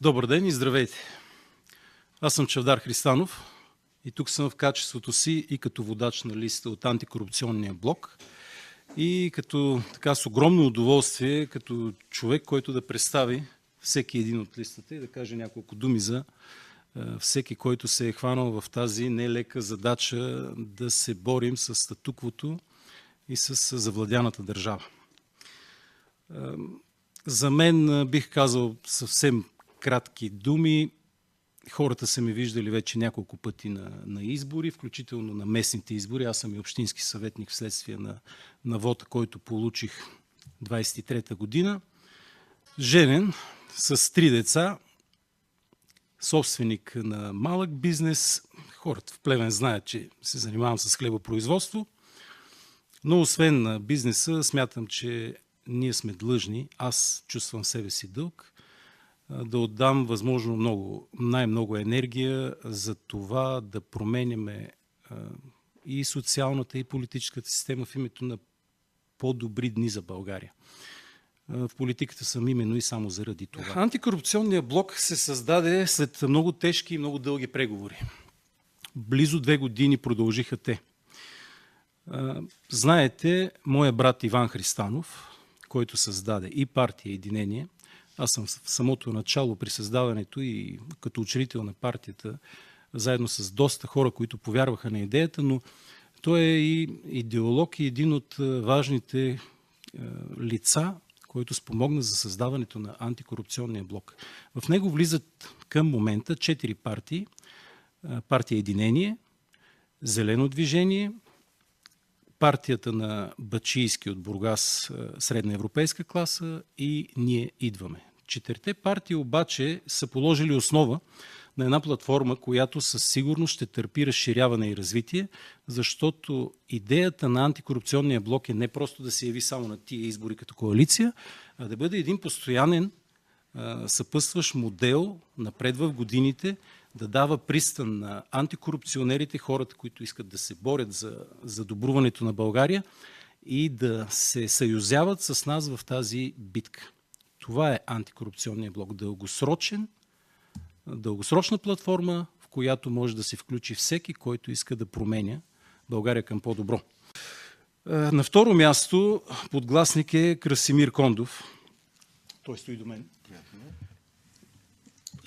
Добър ден и здравейте! Аз съм Чавдар Христанов и тук съм в качеството си и като водач на листа от антикорупционния блок и като така с огромно удоволствие, като човек, който да представи всеки един от листата и да каже няколко думи за всеки, който се е хванал в тази нелека задача да се борим с статуквото и с завладяната държава. За мен бих казал съвсем кратки думи. Хората са ми виждали вече няколко пъти на избори, включително на местните избори. Аз съм и общински съветник вследствие на вота, който получих 23-та година. Женен, с 3 деца, собственик на малък бизнес. Хората в Плевен знаят, че се занимавам с хлебопроизводство. Но освен на бизнеса, смятам, че ние сме длъжни, аз чувствам себе си дълг, да отдам възможно най-много енергия за това да променяме и социалната, и политическата система в името на по-добри дни за България. В политиката съм именно и само заради това. Антикорупционният блок се създаде след много тежки и много дълги преговори. Близо 2 години продължиха те. Знаете, моя брат Иван Христанов, който създаде и партия Единение. Аз съм в самото начало при създаването и като учредител на партията, заедно с доста хора, които повярваха на идеята, но той е и идеолог и един от важните лица, който спомогна за създаването на антикорупционния блок. В него влизат към момента 4 партии. Партия Единение, Зелено движение, партията на Бачийски от Бургас, средна европейска класа и Ние идваме. 4 партии обаче са положили основа на една платформа, която със сигурност ще търпи разширяване и развитие, защото идеята на антикорупционния блок е не просто да се яви само на тия избори като коалиция, а да бъде един постоянен съпътстващ модел напред в годините, да дава пристан на антикорупционерите, хората, които искат да се борят за добруването на България и да се съюзяват с нас в тази битка. Това е антикорупционният блок. Дългосрочна платформа, в която може да се включи всеки, който иска да променя България към по-добро. На второ място подгласник е Красимир Кондов. Той стои до мен.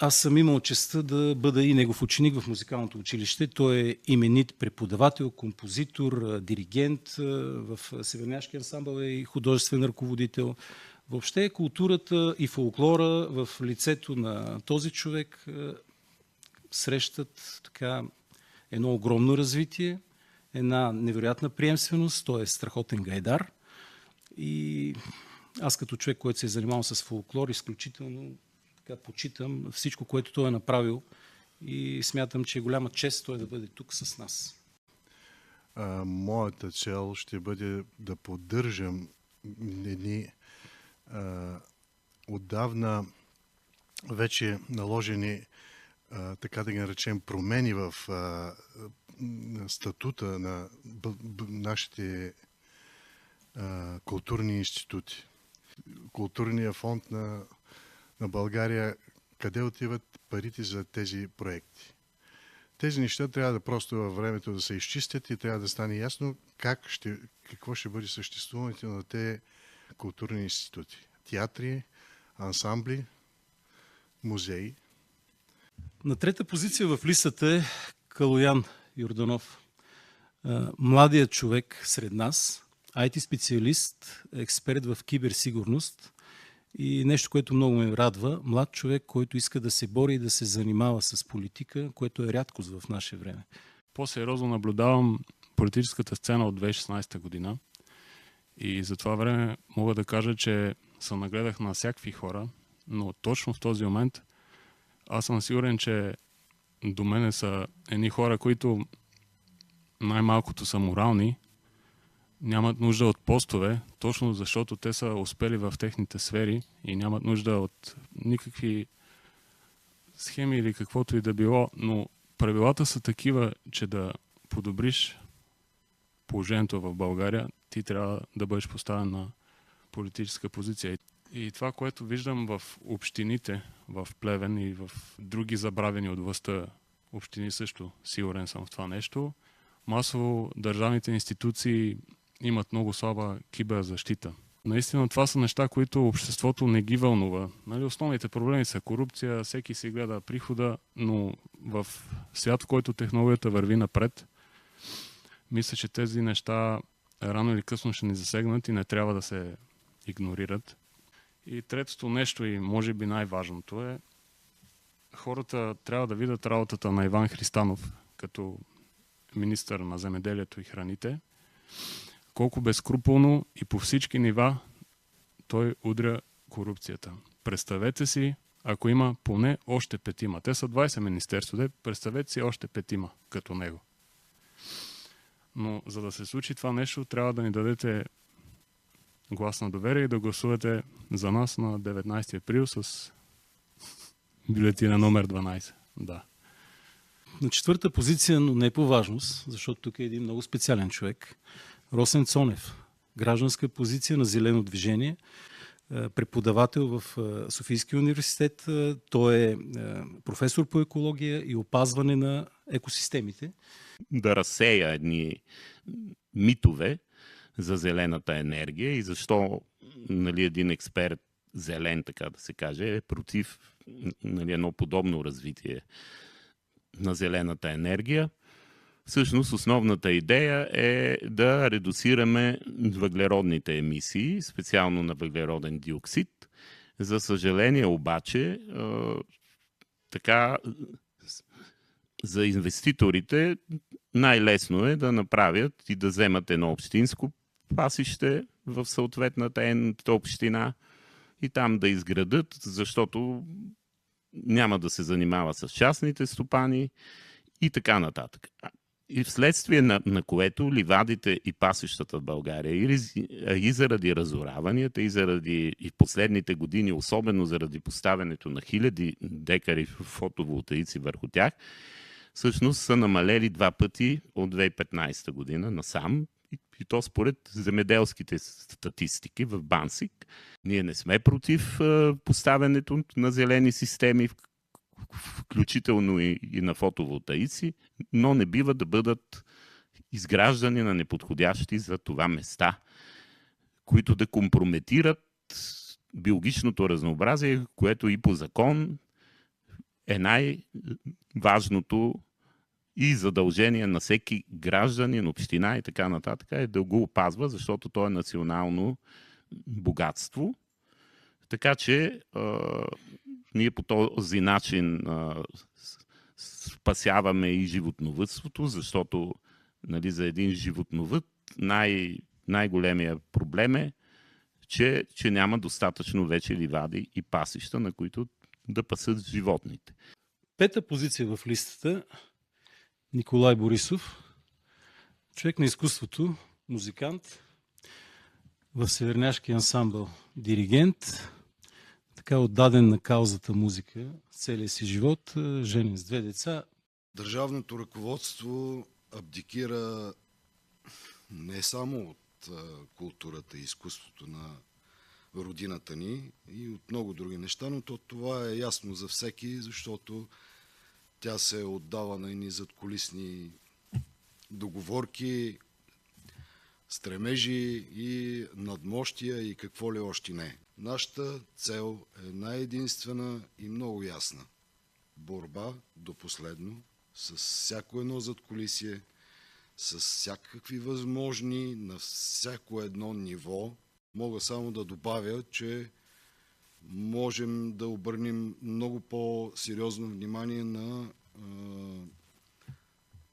Аз съм имал честта да бъда и негов ученик в музикалното училище. Той е именит преподавател, композитор, диригент в Северняшки ансамбъл и художествен ръководител. Въобще културата и фолклора в лицето на този човек срещат така едно огромно развитие, една невероятна приемственост. Той е страхотен гайдар. И аз като човек, който се е занимавал с фолклор, изключително почитам всичко, което той е направил и смятам, че е голяма чест той да бъде тук с нас. Моята цел ще бъде да поддържам едни отдавна вече наложени, така да ги наречем, промени в статута на нашите културни институти. Културния фонд на България, къде отиват парите за тези проекти. Тези неща трябва да просто във времето да се изчистят и трябва да стане ясно какво ще бъде съществуването на тези културни институти. Театри, ансамбли, музеи. На 3-та позиция в листата е Калоян Йорданов. Младият човек сред нас, IT-специалист, експерт в киберсигурност и нещо, което много ме радва, млад човек, който иска да се бори и да се занимава с политика, което е рядкост в наше време. По-сериозно наблюдавам политическата сцена от 2016 година и за това време мога да кажа, че се нагледах на всякакви хора, но точно в този момент аз съм сигурен, че до мене са едни хора, които най-малкото са морални, нямат нужда от постове, точно защото те са успели в техните сфери и нямат нужда от никакви схеми или каквото и да било, но правилата са такива, че да подобриш положението в България, ти трябва да бъдеш поставен на политическа позиция. И това, което виждам в общините, в Плевен и в други забравени от властта общини също, сигурен съм в това нещо, масово държавните институции имат много слаба киберзащита. Наистина това са неща, които обществото не ги вълнува. Нали, основните проблеми са корупция, всеки си гледа прихода, но в свят, в който технологията върви напред, мисля, че тези неща рано или късно ще ни засегнат и не трябва да се игнорират. И третото нещо, и може би най-важното е, хората трябва да видят работата на Иван Христанов като министър на земеделието и храните, колко безскрупулно и по всички нива той удря корупцията. Представете си, ако има поне още 5, те са 20 министерства, представете си още 5 като него. Но за да се случи това нещо, трябва да ни дадете глас на доверие и да гласувате за нас на 19 април с бюлетина номер 12. Да. На четвърта позиция, но не по важност, защото тук е един много специален човек, Росен Цонев. Гражданска позиция на Зелено движение, преподавател в Софийския университет. Той е професор по екология и опазване на екосистемите. Да разсея едни митове за зелената енергия и защо един експерт зелен, така да се каже, е против едно подобно развитие на зелената енергия. Всъщност основната идея е да редуцираме въглеродните емисии, специално на въглероден диоксид. За съжаление обаче, така за инвеститорите най-лесно е да направят и да вземат едно общинско пасище в съответната община и там да изградат, защото няма да се занимава с частните стопани и така нататък. И вследствие на което ливадите и пасищата в България и заради разораванията, и в последните години, особено заради поставянето на хиляди декари фотоволтаици върху тях, всъщност са намалели 2 пъти от 2015 година насам. И то според земеделските статистики в Бансик. Ние не сме против поставянето на зелени системи, включително и на фотоволтаици, но не бива да бъдат изграждани на неподходящи за това места, които да компрометират биологичното разнообразие, което и по закон е най-важното и задължение на всеки гражданин, община и така нататък е да го опазва, защото то е национално богатство. Така че ние по този начин спасяваме и животновъдството, защото за един животновъд най-големия проблем е, че няма достатъчно вече ливади и пасища, на които да пасат животните. Пета позиция в листата Николай Борисов, човек на изкуството, музикант, в Северняшки ансамбъл диригент, така отдаден на каузата музика целия си живот, женен с 2 деца. Държавното ръководство абдикира не само от културата и изкуството на родината ни и от много други неща, но това е ясно за всеки, защото тя се отдава на едни задкулисни договорки, стремежи и надмощия и какво ли още не. Нашата цел е най-единствена и много ясна. Борба до последно с всяко едно задкулисие, с всякакви възможни на всяко едно ниво. Мога само да добавя, че можем да обърнем много по-сериозно внимание на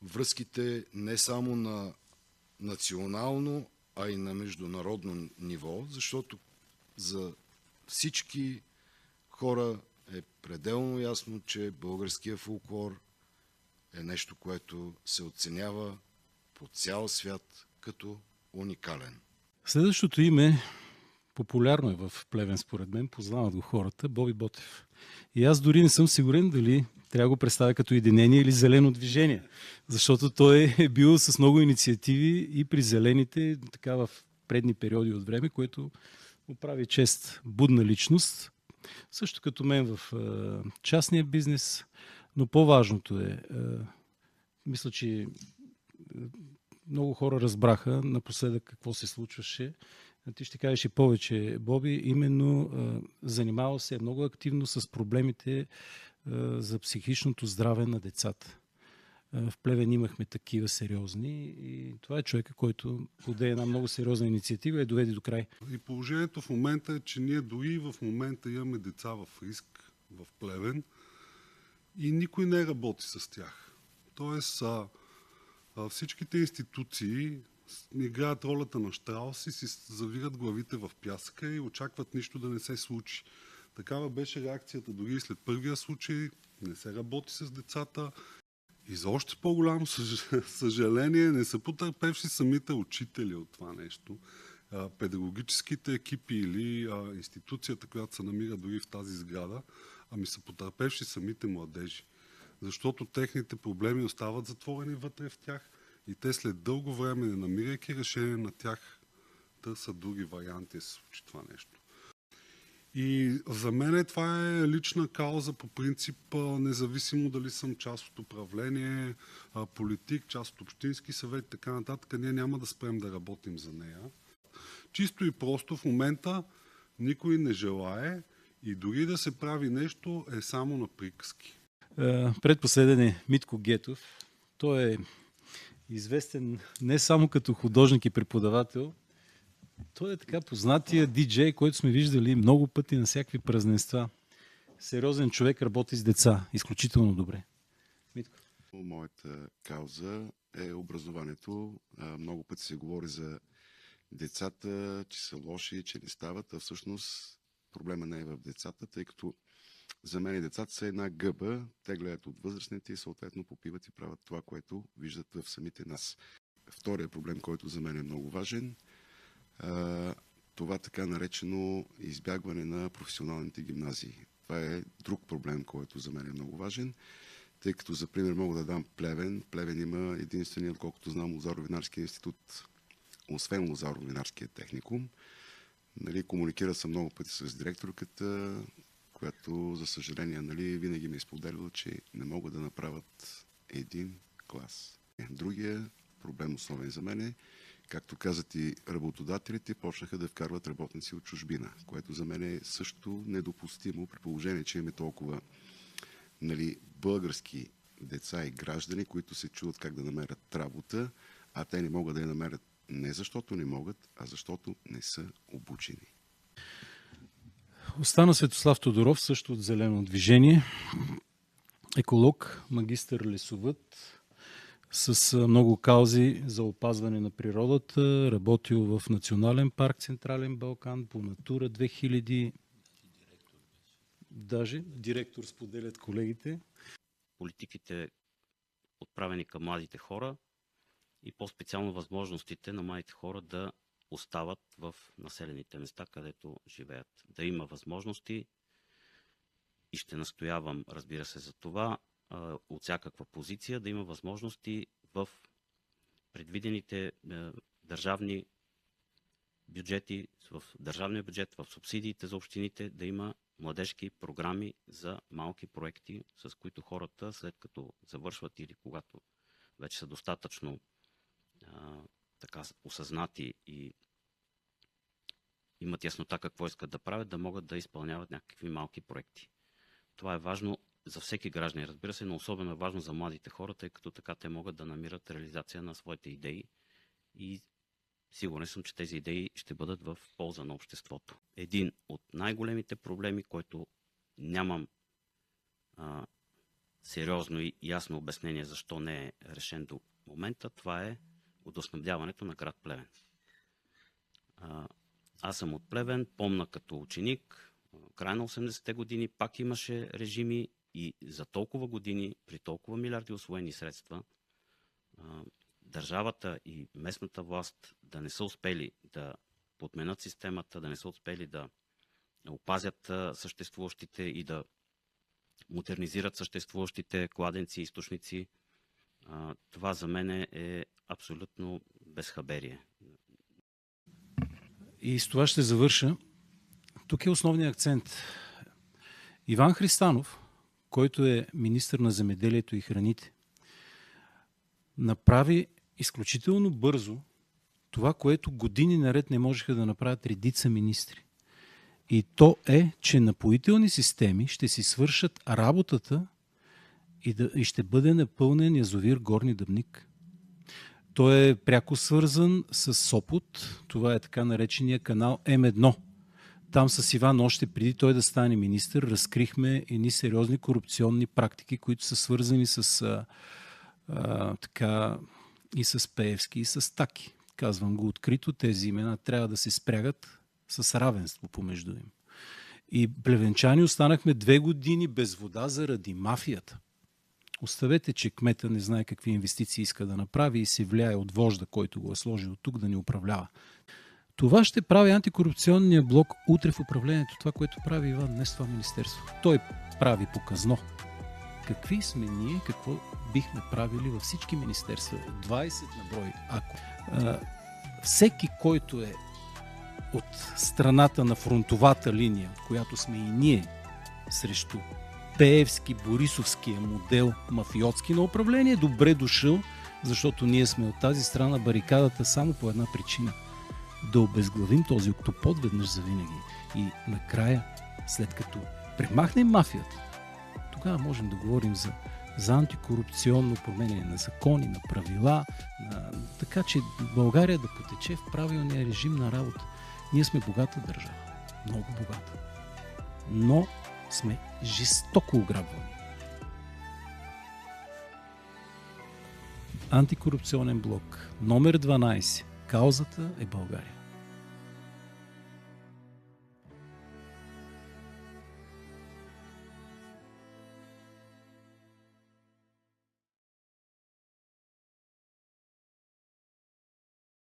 връзките не само на национално, а и на международно ниво, защото за всички хора е пределно ясно, че българския фолклор е нещо, което се оценява по цял свят като уникален. Следващото име, популярно е в Плевен според мен, познават го хората, Боби Ботев. И аз дори не съм сигурен дали трябва да го представя като единение или зелено движение, защото той е бил с много инициативи и при зелените, така в предни периоди от време, което му прави чест будна личност, също като мен в частния бизнес, но по-важното е, мисля, че много хора разбраха напоследък какво се случваше. Ти ще кажеш и повече, Боби, именно занимава се много активно с проблемите за психичното здраве на децата. В Плевен имахме такива сериозни и това е човека, който поде една много сериозна инициатива и доведе до край. И положението в момента е, че ние дори в момента имаме деца в риск в Плевен и никой не работи с тях. Тоест всичките институции играят ролята на щрауси, си завират главите в пясъка и очакват нищо да не се случи. Такава беше реакцията дори и след първия случай. Не се работи с децата. И за още по-голямо съжаление не са потърпевши самите учители от това нещо. Педагогическите екипи или институцията, която се намира дори в тази сграда, ами са потърпевши самите младежи. Защото техните проблеми остават затворени вътре в тях и те след дълго време, не намирайки решение на тях, търсят други варианти да се случи това нещо. И за мен това е лична кауза по принцип, независимо дали съм част от управление, политик, част от общински съвет и така нататък, ние няма да спрем да работим за нея. Чисто и просто в момента никой не желае и дори да се прави нещо е само на приказки. Предпоследен е Митко Гетов. Той е известен не само като художник и преподавател, той е така познатия диджей, който сме виждали много пъти на всякакви празненства. Сериозен човек, работи с деца. Изключително добре. Митко. Моята кауза е образованието. Много пъти се говори за децата, че са лоши, че не стават, а всъщност проблема не е в децата, тъй като за мен децата са една гъба, те гледат от възрастните и съответно попиват и правят това, което виждат в самите нас. Втория проблем, който за мен е много важен, това така наречено избягване на професионалните гимназии. Това е друг проблем, който за мен е много важен, тъй като за пример мога да дам Плевен. Плевен има единствения, отколкото знам, Лозаро-винарски институт, освен Лозаро-винарския техникум. Комуникира съм много пъти с директорката, която, за съжаление, винаги ми е споделила, че не могат да направят един клас. Другия проблем основен за мен е, както казат и работодателите, почнаха да вкарват работници от чужбина, което за мен е също недопустимо, при положение, че имаме толкова български деца и граждани, които се чудят как да намерят работа, а те не могат да я намерят не защото не могат, а защото не са обучени. Остана Светослав Тодоров, също от Зелено движение. Еколог, магистър лесовъд, с много каузи за опазване на природата, работил в Национален парк Централен Балкан, по Натура 2000. Даже директор споделят колегите. Политиките, отправени към младите хора и по-специално възможностите на младите хора да остават в населените места, където живеят. Да има възможности и ще настоявам, разбира се, за това, от всякаква позиция, да има възможности в предвидените държавни бюджети, в държавния бюджет, в субсидиите за общините, да има младежки програми за малки проекти, с които хората, след като завършват или когато вече са достатъчно така осъзнати и имат яснота какво искат да правят, да могат да изпълняват някакви малки проекти. Това е важно за всеки гражданин, разбира се, но особено е важно за младите хора, тъй като така те могат да намират реализация на своите идеи и сигурен съм, че тези идеи ще бъдат в полза на обществото. Един от най-големите проблеми, който нямам сериозно и ясно обяснение защо не е решен до момента, това е водоснабдяването на град Плевен. Аз съм от Плевен, помня като ученик, края на 80-те години пак имаше режими и за толкова години, при толкова милиарди усвоени средства, държавата и местната власт да не са успели да подменят системата, да не са успели да опазят съществуващите и да модернизират съществуващите кладенци и източници, това за мен е абсолютно безхаберие. И с това ще завърша. Тук е основният акцент. Иван Христанов, който е министър на земеделието и храните, направи изключително бързо това, което години наред не можеха да направят редица министри. И то е, че напоителни системи ще си свършат работата и ще бъде напълнен язовир Горни Дъбник. Той е пряко свързан с Сопот. Това е така наречения канал М1. Там с Иван, още преди той да стане министър, разкрихме едни сериозни корупционни практики, които са свързани с така и с Пеевски, и с Таки. Казвам го открито, тези имена трябва да се спрягат с равенство помежду им. И плевенчани останахме 2 години без вода заради мафията. Оставете, че кмета не знае какви инвестиции иска да направи и се влияе от вожда, който го е сложил тук да ни управлява. Това ще прави антикорупционния блок утре в управлението. Това, което прави Иван днес в това министерство. Той прави показно. Какви сме ние, какво бихме правили във всички министерства? 20 на брой. Ако всеки, който е от страната на фронтовата линия, от която сме и ние, срещу Пеевски, Борисовския модел мафиотски на управление, добре дошъл, защото ние сме от тази страна барикадата само по една причина. Да обезглавим този октопод веднъж завинаги. И накрая, след като премахнем мафията, тогава можем да говорим за антикорупционно променение на закони, на правила, така че България да потече в правилния режим на работа. Ние сме богата държава. Много богата. Но сме жестоко ограбвани. Антикорупционен блок номер 12. Каузата е България.